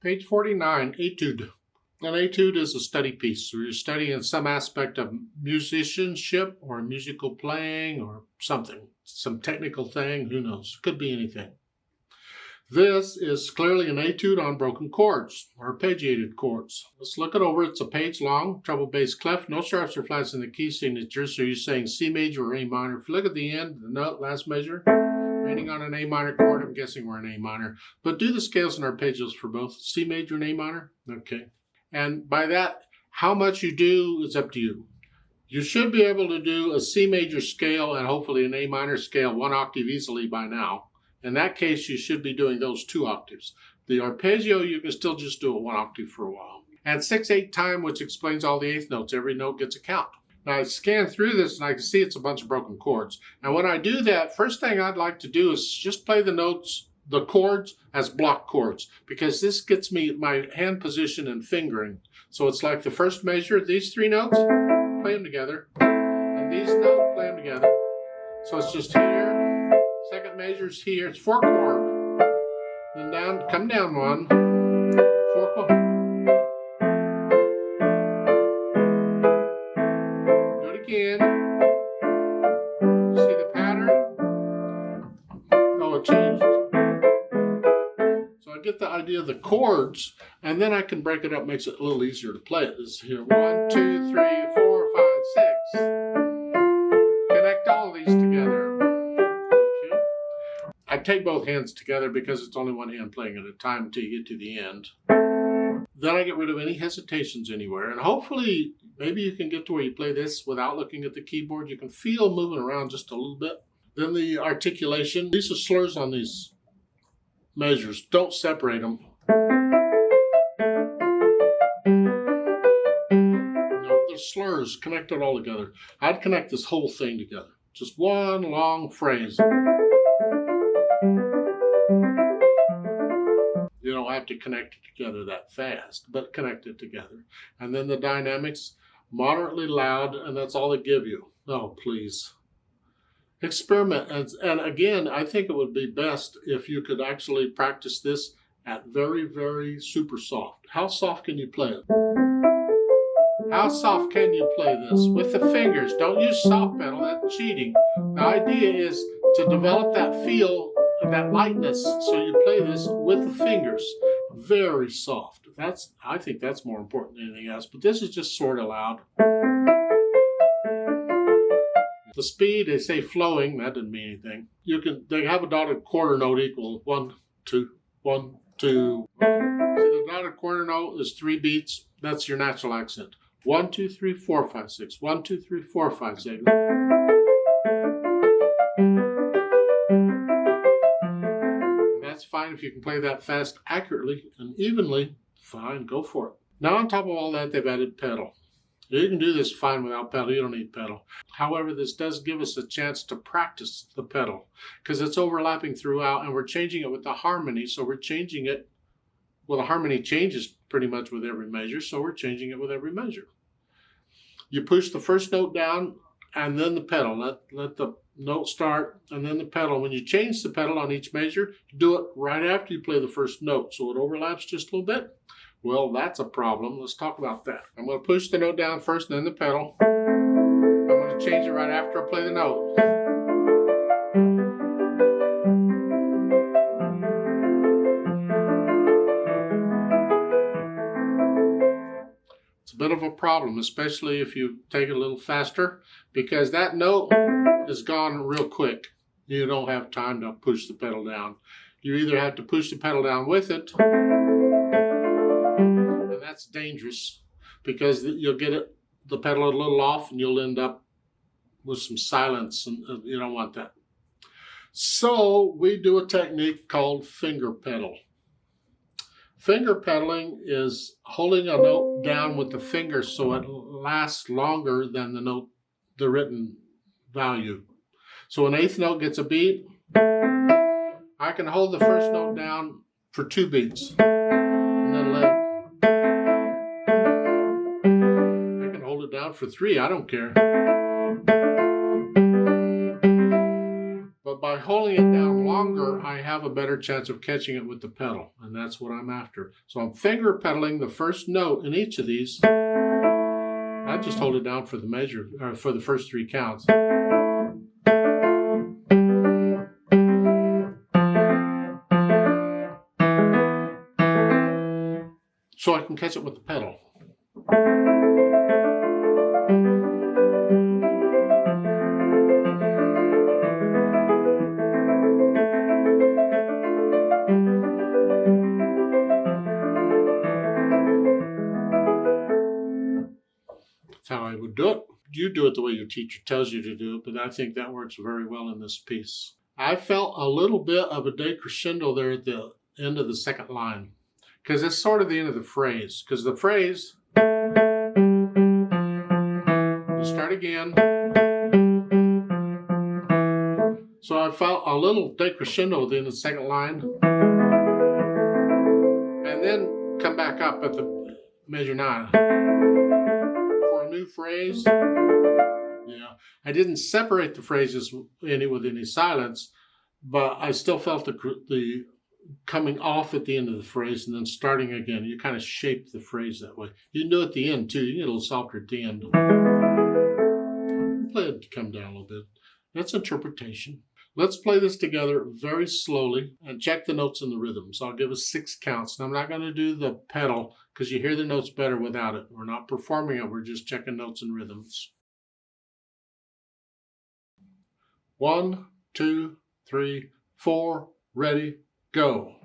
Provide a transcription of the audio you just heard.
Page 49, Etude. An etude is a study piece, where you're studying some aspect of musicianship or musical playing or something, some technical thing, who knows, could be anything. This is clearly an etude on broken chords, or arpeggiated chords. Let's look it over. It's a page long, treble bass clef, no sharps or flats in the key signature, so you're saying C major or A minor. If you look at the end, the note, last measure, rating on an A minor chord, I'm guessing we're in A minor. But do the scales and arpeggios for both C major and A minor. Okay. And by that, how much you do is up to you. You should be able to do a C major scale and hopefully an A minor scale 1 octave easily by now. In that case, you should be doing those 2 octaves. The arpeggio, you can still just do a 1 octave for a while. And 6/8 time, which explains all the eighth notes. Every note gets a count. Now I scan through this and I can see it's a bunch of broken chords. And when I do that, first thing I'd like to do is just play the notes, the chords, as block chords, because this gets me my hand position and fingering. So it's like the first measure, these 3 notes, play them together, and these notes, play them together. So it's just here, second measure's here, it's 4 chord, then down, come down 1, 4 chord. Do it again. See the pattern? Oh, it changed. I get the idea of the chords, and then I can break it up, makes it a little easier to play it. This is here 1, 2, 3, 4, 5, 6. Connect all of these together. Okay. I take both hands together because it's only one hand playing at a time until you get to the end. Then I get rid of any hesitations anywhere, and hopefully maybe you can get to where you play this without looking at the keyboard. You can feel moving around just a little bit. Then the articulation. These are slurs on these measures. Don't separate them. No, they're slurs. Connect it all together. I'd connect this whole thing together. Just one long phrase. You don't have to connect it together that fast, but connect it together. And then the dynamics, moderately loud, and that's all they give you. Oh, please. Experiment, and again, I think it would be best if you could actually practice this at very, very super soft. How soft can you play it? How soft can you play this? With the fingers. Don't use soft pedal, that's cheating. The idea is to develop that feel, that lightness, so you play this with the fingers. Very soft. I think that's more important than anything else, but this is just sort of loud. The speed, they say flowing, that doesn't mean anything. They have a dotted quarter note equal 1, 2, 1, 2. See, the dotted quarter note is 3 beats. That's your natural accent. 1, 2, 3, 4, 5, 6. 1, 2, 3, 4, 5, 6. And that's fine if you can play that fast, accurately, and evenly. Fine, go for it. Now on top of all that, they've added pedal. You can do this fine without pedal. You don't need pedal. However, this does give us a chance to practice the pedal because it's overlapping throughout, and we're changing it with the harmony. So we're changing it. Well, the harmony changes pretty much with every measure, so we're changing it with every measure. You push the first note down and then the pedal. Let the note start and then the pedal. When you change the pedal on each measure, do it right after you play the first note, so it overlaps just a little bit. Well, that's a problem. Let's talk about that. I'm going to push the note down first and then the pedal. I'm going to change it right after I play the note. It's a bit of a problem, especially if you take it a little faster, because that note is gone real quick. You don't have time to push the pedal down. You either have to push the pedal down with it, and that's dangerous because you'll get the pedal a little off and you'll end up with some silence, and you don't want that. So we do a technique called finger pedal. Finger pedaling is holding a note down with the finger so it lasts longer than the note, the written value. So an eighth note gets a beat. I can hold the first note down for 2 beats. And then let it. I can hold it down for 3, I don't care. But by holding it down longer, I have a better chance of catching it with the pedal, and that's what I'm after. So I'm finger pedaling the first note in each of these. I just hold it down for the measure, or for the first 3 counts. So I can catch it with the pedal. That's how I would do it. You do it the way your teacher tells you to do it, but I think that works very well in this piece. I felt a little bit of a decrescendo there at the end of the second line, because it's sort of the end of the phrase. Because the phrase, you start again. So I felt a little decrescendo at the end of the second line, and then come back up at the measure 9. For a new phrase, yeah, I didn't separate the phrases with any silence, but I still felt the coming off at the end of the phrase and then starting again. You kind of shape the phrase that way. You can do it at the end too. You get a little softer at the end. Play it to come down a little bit. That's interpretation. Let's play this together very slowly and check the notes and the rhythm. So I'll give us 6 counts. And I'm not going to do the pedal because you hear the notes better without it. We're not performing it. We're just checking notes and rhythms. 1, 2, 3, 4, ready, go.